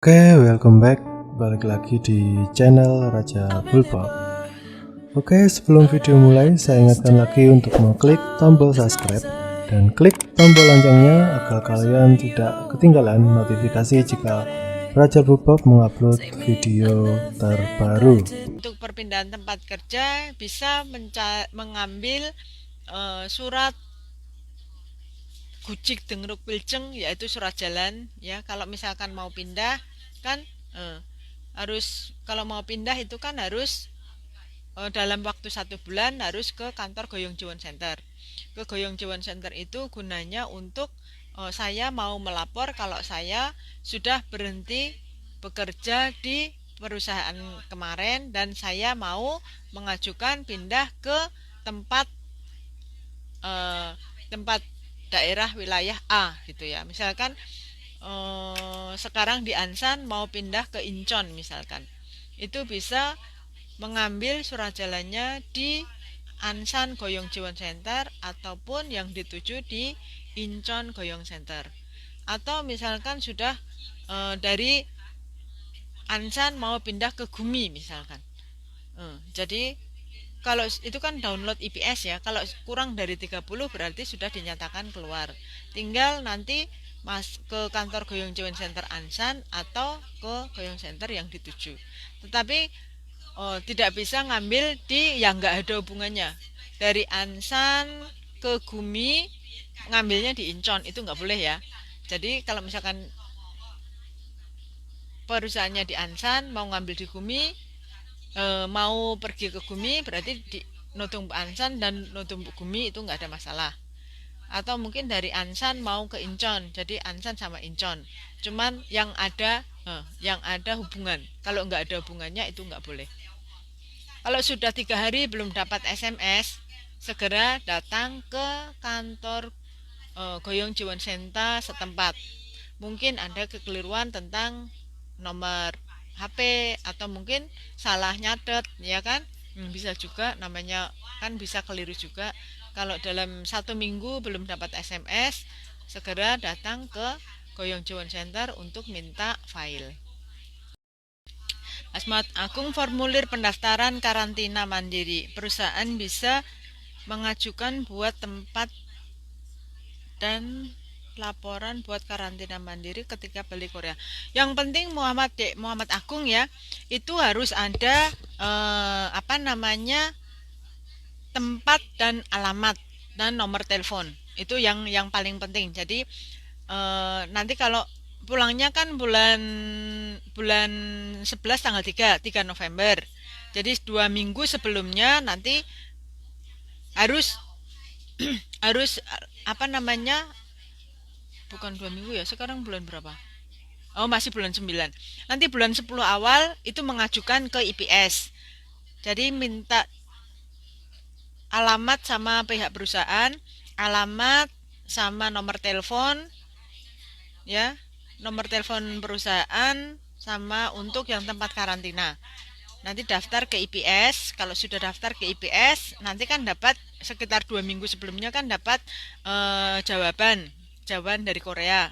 Oke, welcome back. Balik lagi di channel Raja Bulpop. Oke, sebelum video mulai, saya ingatkan lagi untuk mengklik tombol subscribe dan klik tombol loncengnya agar kalian tidak ketinggalan notifikasi jika Raja Bulpop mengupload video terbaru. Untuk perpindahan tempat kerja bisa mengambil surat Gucik Dengruk Wilceng, yaitu surat jalan ya. Kalau misalkan mau pindah kan harus, kalau mau pindah itu kan harus dalam waktu 1 bulan harus ke kantor Goyong Jiwon Center. Ke Goyong Jiwon Center itu gunanya untuk saya mau melapor kalau saya sudah berhenti bekerja di perusahaan kemarin dan saya mau mengajukan pindah ke tempat eh, tempat daerah wilayah A gitu ya. Misalkan sekarang di Ansan mau pindah ke Incheon misalkan. Itu bisa mengambil surat jalannya di Ansan Goyong Jiwon Center ataupun yang dituju di Incheon Goyong Center. Atau misalkan sudah dari Ansan mau pindah ke Gumi misalkan. Jadi kalau itu kan download IPS ya. Kalau kurang dari 30 berarti sudah dinyatakan keluar. Tinggal nanti mas ke kantor Goyong Jiwon Center Ansan atau ke Goyong Center yang dituju. Tetapi tidak bisa ngambil di yang nggak ada hubungannya. Dari Ansan ke Gumi ngambilnya di Incheon itu nggak boleh ya. Jadi kalau misalkan perusahaannya di Ansan mau ngambil di Gumi, mau pergi ke Gumi berarti di Notung Ansan dan Notung Gumi itu nggak ada masalah. Atau mungkin dari Ansan mau ke Incheon, jadi Ansan sama Incheon. Cuman yang ada hubungan. Kalau nggak ada hubungannya itu nggak boleh. Kalau sudah 3 hari belum dapat SMS, segera datang ke kantor Goyong Jiwon Senta setempat. Mungkin ada kekeliruan tentang nomor HP atau mungkin salah nyatet, ya kan? Bisa juga, namanya kan bisa keliru juga. Kalau dalam 1 minggu belum dapat SMS, segera datang ke Goyong Jiwon Center untuk minta file. Asmat Agung, formulir pendaftaran karantina mandiri. Perusahaan bisa mengajukan buat tempat dan laporan buat karantina mandiri ketika balik Korea. Yang penting Muhammad Agung ya, itu harus ada apa namanya, tempat dan alamat dan nomor telepon. Itu yang paling penting. Jadi nanti kalau pulangnya kan bulan bulan 11 tanggal 3 November. Jadi 2 minggu sebelumnya nanti harus harus apa namanya, bukan 2 minggu ya, sekarang bulan berapa? Oh, masih bulan 9. Nanti bulan 10 awal itu mengajukan ke IPS. Jadi minta alamat sama pihak perusahaan, alamat sama nomor telepon ya, nomor telepon perusahaan sama untuk yang tempat karantina. Nanti daftar ke IPS. Kalau sudah daftar ke IPS, nanti kan dapat sekitar 2 minggu sebelumnya kan dapat jawaban dari Korea,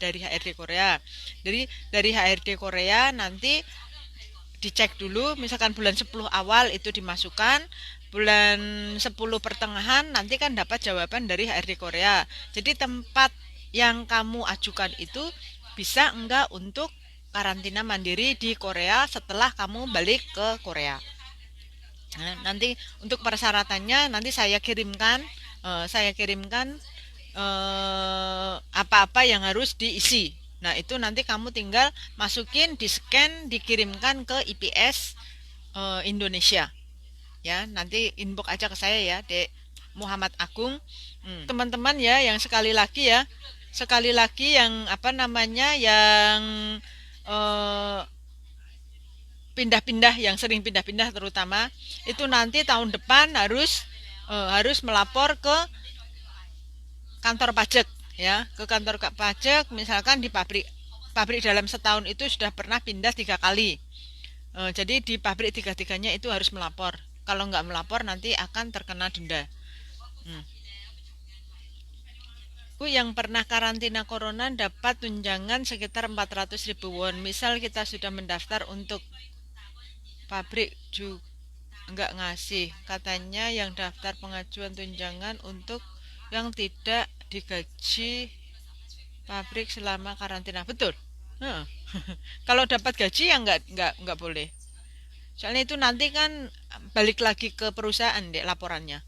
dari HRD Korea. Jadi dari HRD Korea nanti dicek dulu, misalkan bulan 10 awal itu dimasukkan, bulan 10 pertengahan nanti kan dapat jawaban dari HRD Korea. Jadi tempat yang kamu ajukan itu bisa enggak untuk karantina mandiri di Korea setelah kamu balik ke Korea. Nah, nanti untuk persyaratannya nanti saya kirimkan apa-apa yang harus diisi. Nah, itu nanti kamu tinggal masukin, di-scan, dikirimkan ke IPS Indonesia. Ya, nanti inbox aja ke saya ya, Dek Muhammad Agung. Teman-teman ya, yang sekali lagi yang apa namanya, yang eh, pindah-pindah, yang sering pindah-pindah terutama, itu nanti tahun depan harus melapor ke kantor pajak ya, ke kantor pajak. Misalkan di pabrik pabrik dalam setahun itu sudah pernah pindah 3 kali. Jadi di pabrik tiga-tiganya itu harus melapor. Kalau nggak melapor nanti akan terkena denda. Hmm. Bu, yang pernah karantina corona dapat tunjangan sekitar 400.000 won. Misal kita sudah mendaftar untuk pabrik juga nggak ngasih. Katanya yang daftar pengajuan tunjangan untuk yang tidak digaji pabrik selama karantina. Betul. Heeh. Kalau dapat gaji ya nggak boleh. Soalnya itu nanti kan balik lagi ke perusahaan deh laporannya.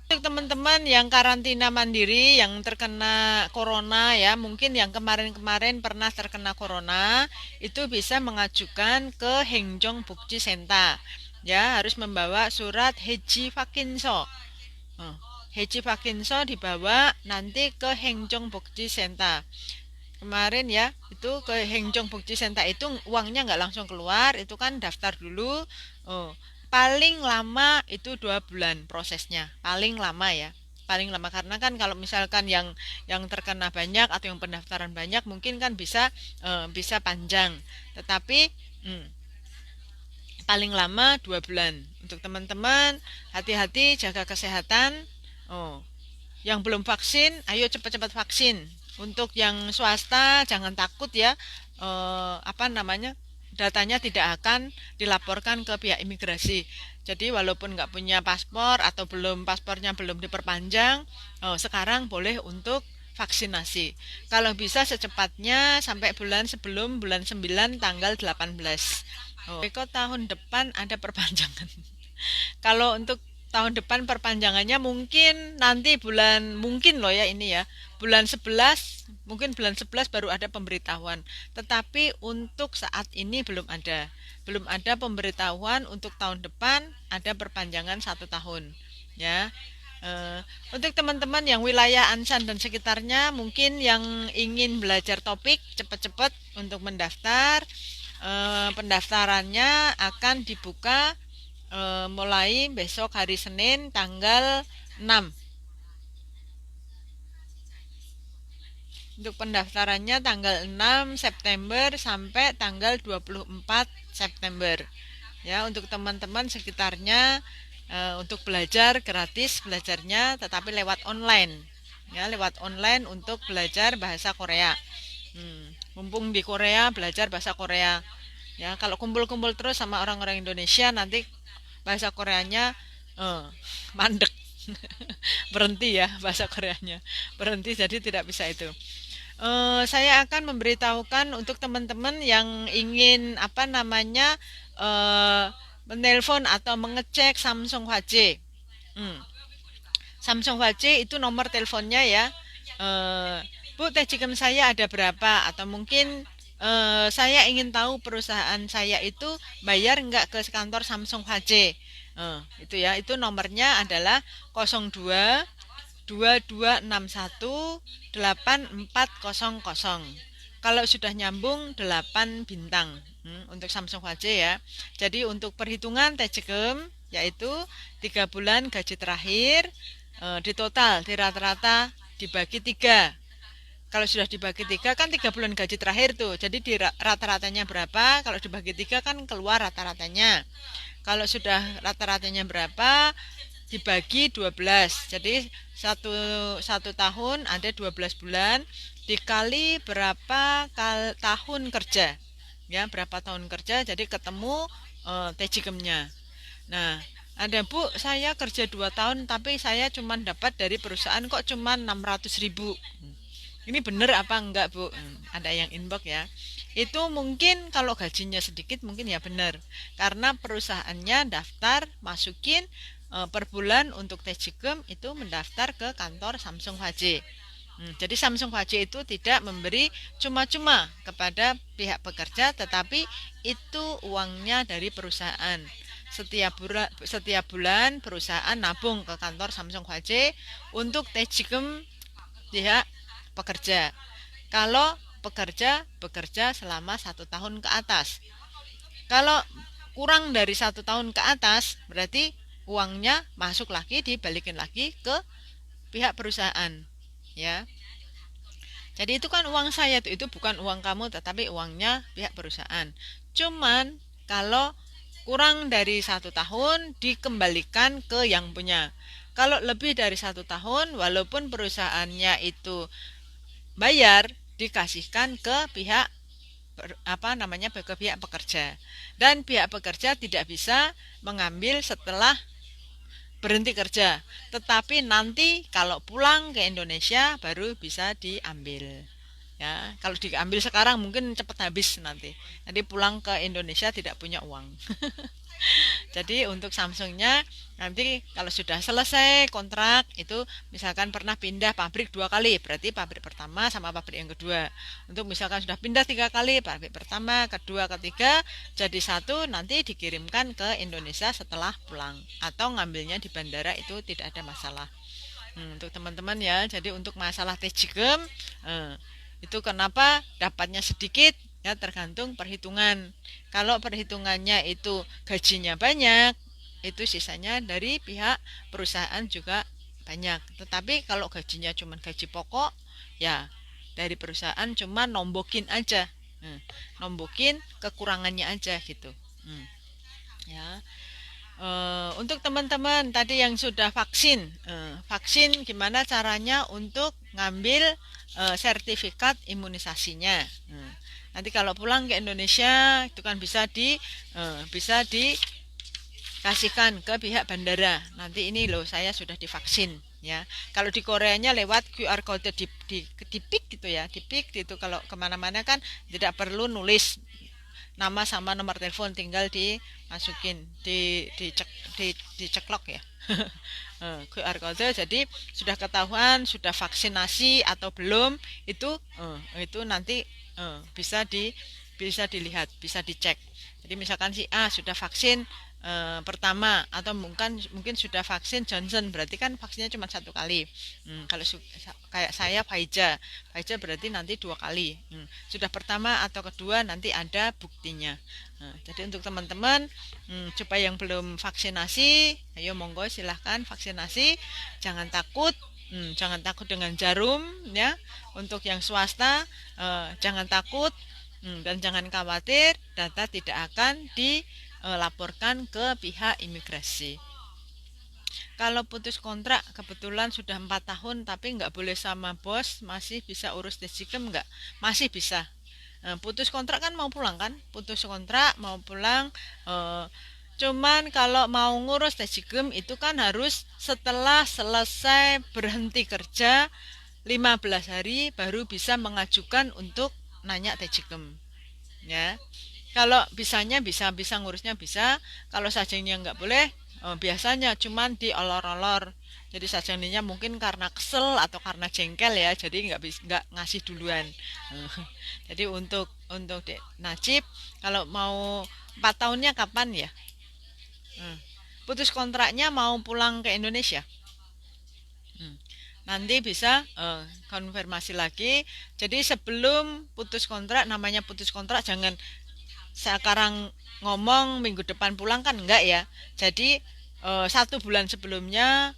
Untuk teman-teman yang karantina mandiri yang terkena corona ya, mungkin yang kemarin-kemarin pernah terkena corona, itu bisa mengajukan ke Hengjong Bukji Senta. Ya, harus membawa surat Heji Vakinso. Heji Vakinso dibawa nanti ke Hengjong Bukji Senta. Kemarin ya, itu ke Hengjong Bukji Senta itu uangnya nggak langsung keluar, itu kan daftar dulu. Oh, paling lama itu 2 bulan prosesnya, paling lama ya, paling lama karena kan kalau misalkan yang terkena banyak atau yang pendaftaran banyak mungkin kan bisa panjang, tetapi hmm, paling lama 2 bulan. Untuk teman-teman hati-hati jaga kesehatan. Oh, yang belum vaksin, ayo cepat-cepat vaksin. Untuk yang swasta, jangan takut ya. Apa namanya? Datanya tidak akan dilaporkan ke pihak imigrasi. Jadi walaupun nggak punya paspor atau paspornya belum diperpanjang, sekarang boleh untuk vaksinasi. Kalau bisa secepatnya sampai sebelum bulan 9 tanggal 18. Kok tahun depan ada perpanjangan. Kalau untuk tahun depan perpanjangannya mungkin nanti mungkin loh ya ini ya, bulan 11 baru ada pemberitahuan. Tetapi untuk saat ini belum ada pemberitahuan untuk tahun depan ada perpanjangan 1 tahun ya. Untuk teman-teman yang wilayah Ansan dan sekitarnya mungkin yang ingin belajar topik cepat-cepat untuk mendaftar. Pendaftarannya akan dibuka mulai besok hari Senin tanggal 6. Untuk pendaftarannya tanggal 6 September sampai tanggal 24 September. Ya, untuk teman-teman sekitarnya untuk belajar gratis belajarnya tetapi lewat online. Ya, lewat online untuk belajar bahasa Korea. Mumpung di Korea belajar bahasa Korea. Ya, kalau kumpul-kumpul terus sama orang-orang Indonesia nanti bahasa Koreanya mandek. Berhenti ya bahasa Koreanya. Berhenti jadi tidak bisa itu. Saya akan memberitahukan untuk teman-teman yang ingin menelpon atau mengecek Samsung HC. Samsung HC itu nomor teleponnya ya. Bu, Tejicam saya ada berapa? Atau mungkin saya ingin tahu perusahaan saya itu bayar nggak ke kantor Samsung HC. Itu ya, itu nomornya adalah 02 2261 8400. Kalau sudah nyambung 8 bintang untuk Samsung HC ya. Jadi untuk perhitungan Tejicam yaitu 3 bulan gaji terakhir di total di rata-rata dibagi 3. Kalau sudah dibagi 3 kan 3 bulan gaji terakhir tuh. Jadi di rata-ratanya berapa? Kalau dibagi 3 kan keluar rata-ratanya. Kalau sudah rata-ratanya berapa? Dibagi 12. Jadi satu tahun ada 12 bulan dikali berapa tahun kerja. Ya, berapa tahun kerja jadi ketemu Tejicamnya. Nah, ada Bu, saya kerja 2 tahun tapi saya cuma dapat dari perusahaan kok cuma 600.000. Ini bener apa enggak Bu? Ada yang inbox ya. Itu mungkin kalau gajinya sedikit mungkin ya benar. Karena perusahaannya daftar masukin per bulan untuk Tejicam itu mendaftar ke kantor Samsung HC. Jadi Samsung HC itu tidak memberi cuma-cuma kepada pihak pekerja, tetapi itu uangnya dari perusahaan. Setiap bulan perusahaan nabung ke kantor Samsung HC untuk Tejicam pihak pekerja. Kalau pekerja bekerja selama 1 tahun ke atas. Kalau kurang dari 1 tahun ke atas, berarti uangnya masuk lagi, dibalikin lagi ke pihak perusahaan. Ya. Jadi itu kan uang saya, itu bukan uang kamu, tetapi uangnya pihak perusahaan. Cuman kalau kurang dari 1 tahun dikembalikan ke yang punya. Kalau lebih dari 1 tahun, walaupun perusahaannya itu bayar, dikasihkan ke pihak ke pihak pekerja, dan pihak pekerja tidak bisa mengambil setelah berhenti kerja, tetapi nanti kalau pulang ke Indonesia baru bisa diambil. Ya, kalau diambil sekarang mungkin cepat habis nanti pulang ke Indonesia tidak punya uang. Jadi untuk Samsungnya nanti kalau sudah selesai kontrak itu, misalkan pernah pindah pabrik 2 kali, berarti pabrik pertama sama pabrik yang kedua. Untuk misalkan sudah pindah 3 kali, pabrik pertama, kedua, ketiga jadi satu, nanti dikirimkan ke Indonesia setelah pulang, atau ngambilnya di bandara itu tidak ada masalah. Untuk teman-teman ya, jadi untuk masalah TJGM itu kenapa dapatnya sedikit, ya tergantung perhitungan. Kalau perhitungannya itu gajinya banyak, itu sisanya dari pihak perusahaan juga banyak. Tetapi kalau gajinya cuma gaji pokok, ya dari perusahaan cuma nombokin aja. Nombokin kekurangannya aja gitu. Ya. Untuk teman-teman tadi yang sudah vaksin, vaksin gimana caranya untuk ngambil sertifikat imunisasinya. Nanti kalau pulang ke Indonesia itu kan bisa dikasihkan ke pihak bandara. Nanti ini loh saya sudah divaksin ya. Kalau di Koreanya lewat QR code di pik gitu ya, di pik itu kalau kemana-mana kan tidak perlu nulis nama sama nomor telepon, tinggal dimasukin diceklok ya. QR code, jadi sudah ketahuan sudah vaksinasi atau belum, itu nanti bisa dilihat, bisa dicek. Jadi misalkan si A sudah vaksin pertama, atau mungkin sudah vaksin Johnson, berarti kan vaksinnya cuma 1 kali. Kalau kayak saya Pfizer berarti nanti 2 kali. Sudah pertama atau kedua nanti ada buktinya. Jadi untuk teman-teman coba yang belum vaksinasi, ayo monggo silahkan vaksinasi, jangan takut. Jangan takut dengan jarum ya. Untuk yang swasta jangan takut, dan jangan khawatir, data tidak akan dilaporkan ke pihak imigrasi. Kalau putus kontrak kebetulan sudah 4 tahun tapi nggak boleh sama bos, masih bisa urus TJGM nggak? Masih bisa. Putus kontrak kan mau pulang kan? Putus kontrak mau pulang. Cuman kalau mau ngurus TJGM itu kan harus setelah selesai berhenti kerja 15 hari baru bisa mengajukan untuk nanya TJGM. Ya. Kalau bisanya bisa ngurusnya bisa. Kalau sajengnya nggak boleh, biasanya cuman diolor-olor. Jadi sajengnya mungkin karena kesel atau karena jengkel ya, jadi nggak ngasih duluan. Jadi untuk Najib, kalau mau 4 tahunnya kapan ya? Putus kontraknya mau pulang ke Indonesia. Nanti bisa konfirmasi lagi. Jadi sebelum putus kontrak, namanya putus kontrak jangan sekarang ngomong minggu depan pulang, kan enggak ya. Jadi 1 bulan sebelumnya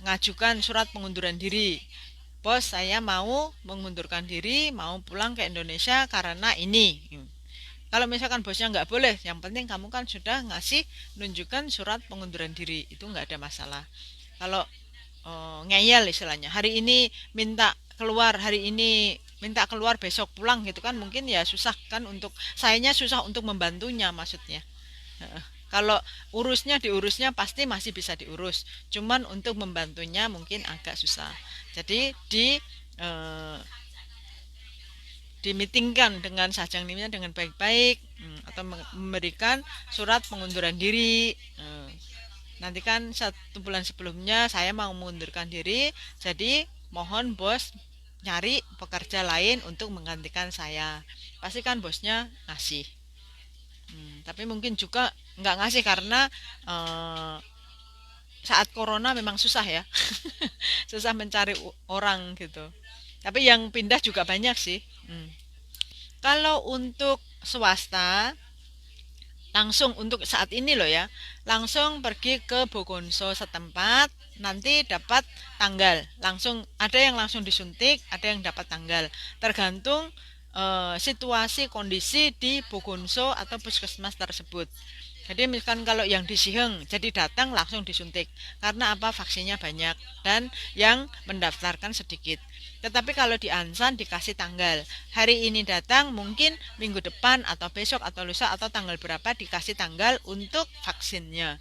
ngajukan surat pengunduran diri. Bos, saya mau mengundurkan diri, mau pulang ke Indonesia karena ini. Kalau misalkan bosnya nggak boleh, yang penting kamu kan sudah ngasih nunjukkan surat pengunduran diri, itu nggak ada masalah. Kalau ngeyel istilahnya, hari ini minta keluar, hari ini minta keluar, besok pulang gitu kan, mungkin ya susah kan, untuk sayanya susah untuk membantunya maksudnya. Kalau diurusnya pasti masih bisa diurus, cuman untuk membantunya mungkin agak susah. Jadi eh, dimitingkan dengan sajangnya dengan baik-baik, atau memberikan surat pengunduran diri. Nanti kan 1 bulan sebelumnya saya mau mengundurkan diri, jadi mohon bos nyari pekerja lain untuk menggantikan saya. Pasti kan bosnya ngasih. Tapi mungkin juga nggak ngasih karena saat corona memang susah ya. Susah mencari orang gitu. Tapi yang pindah juga banyak sih. Kalau untuk swasta, langsung untuk saat ini loh ya, langsung pergi ke Bogonso setempat, nanti dapat tanggal. Langsung ada yang langsung disuntik, ada yang dapat tanggal. Tergantung situasi kondisi di Bogonso atau puskesmas tersebut. Jadi misalkan kalau yang di Siheng, jadi datang langsung disuntik. Karena apa? Vaksinnya banyak dan yang mendaftarkan sedikit. Tetapi kalau di Ansan dikasih tanggal. Hari ini datang, mungkin minggu depan atau besok atau lusa atau tanggal berapa dikasih tanggal untuk vaksinnya.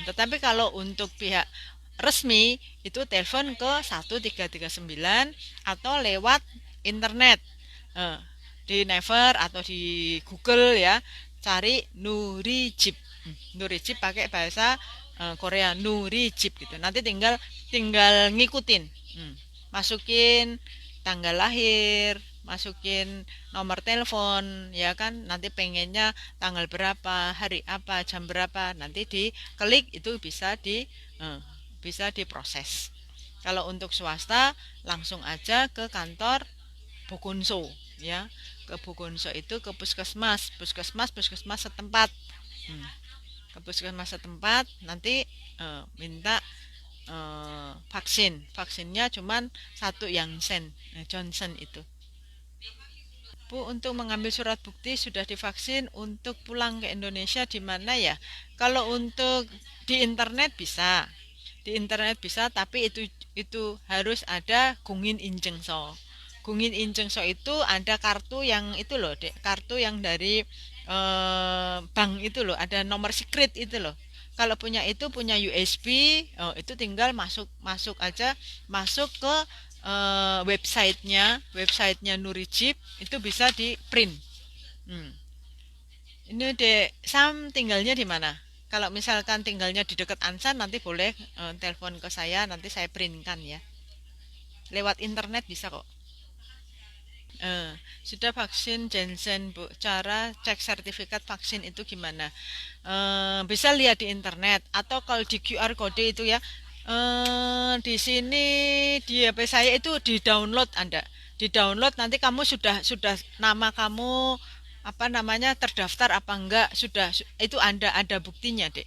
Tetapi kalau untuk pihak resmi itu telepon ke 1339 atau lewat internet. Eh, di Never atau di Google ya, cari Nurijib. Nurijib pakai bahasa Korea, Nurijib gitu. Nanti tinggal tinggal ngikutin. Masukin tanggal lahir, masukin nomor telepon ya kan, nanti pengennya tanggal berapa, hari apa, jam berapa, nanti diklik itu bisa diproses. Kalau untuk swasta langsung aja ke kantor Bokunso ya, ke Bokunso itu ke puskesmas setempat. Hmm, ke puskesmas setempat nanti minta vaksinnya cuman satu yang Johnson itu. Bu, untuk mengambil surat bukti sudah divaksin untuk pulang ke Indonesia di mana ya? Kalau untuk di internet bisa, tapi itu harus ada Gungin Injengso. Gungin Injengso itu ada kartu yang itu loh, Dek. Kartu yang dari bank itu loh, ada nomor secret itu loh. Kalau punya itu punya USB, oh, itu tinggal masuk masuk aja, masuk ke websitenya Nurijib itu bisa di print. Hmm. Ini Dek Sam tinggalnya di mana? Kalau misalkan tinggalnya di dekat Ansan nanti boleh telepon ke saya, nanti saya printkan ya. Lewat internet bisa kok. Sudah vaksin Janssen, Bu. Cara cek sertifikat vaksin itu gimana? Bisa lihat di internet atau kalau di QR kode itu ya. Di sini di HP saya itu di-download Anda. Di-download nanti kamu sudah nama kamu apa namanya terdaftar apa enggak sudah itu ada buktinya, Dek.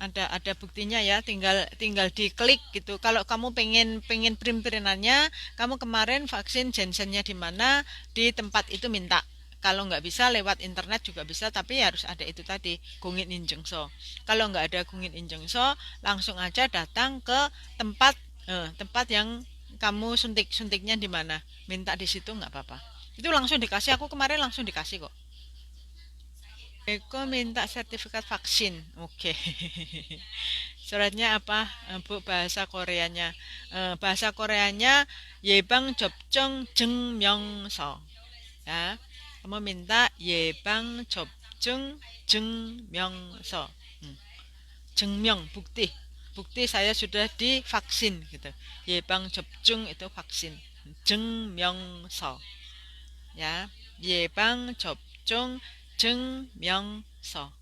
Ada buktinya ya, tinggal tinggal diklik gitu. Kalau kamu pengen pengen print-printannya, kamu kemarin vaksin Jensennya di mana, di tempat itu minta. Kalau nggak bisa lewat internet juga bisa, tapi harus ada itu tadi, Gungin Injengso. Kalau nggak ada Gungin Injengso, langsung aja datang ke tempat tempat yang kamu suntiknya di mana, minta di situ nggak apa-apa. Itu langsung dikasih, aku kemarin langsung dikasih kok. Eko minta sertifikat vaksin. Oke. Suratnya apa, Bu? Bahasa Koreanya. Bahasa Koreanya Yebang Jobjong Jengmyongso. Ya. Kamu minta Yebang Jobjong Jengmyongso. Hmm. Jengmyong bukti. Bukti saya sudah divaksin gitu. Yebang Jobjong itu vaksin. Jengmyongso. Ya. Yebang Jobjong 증명서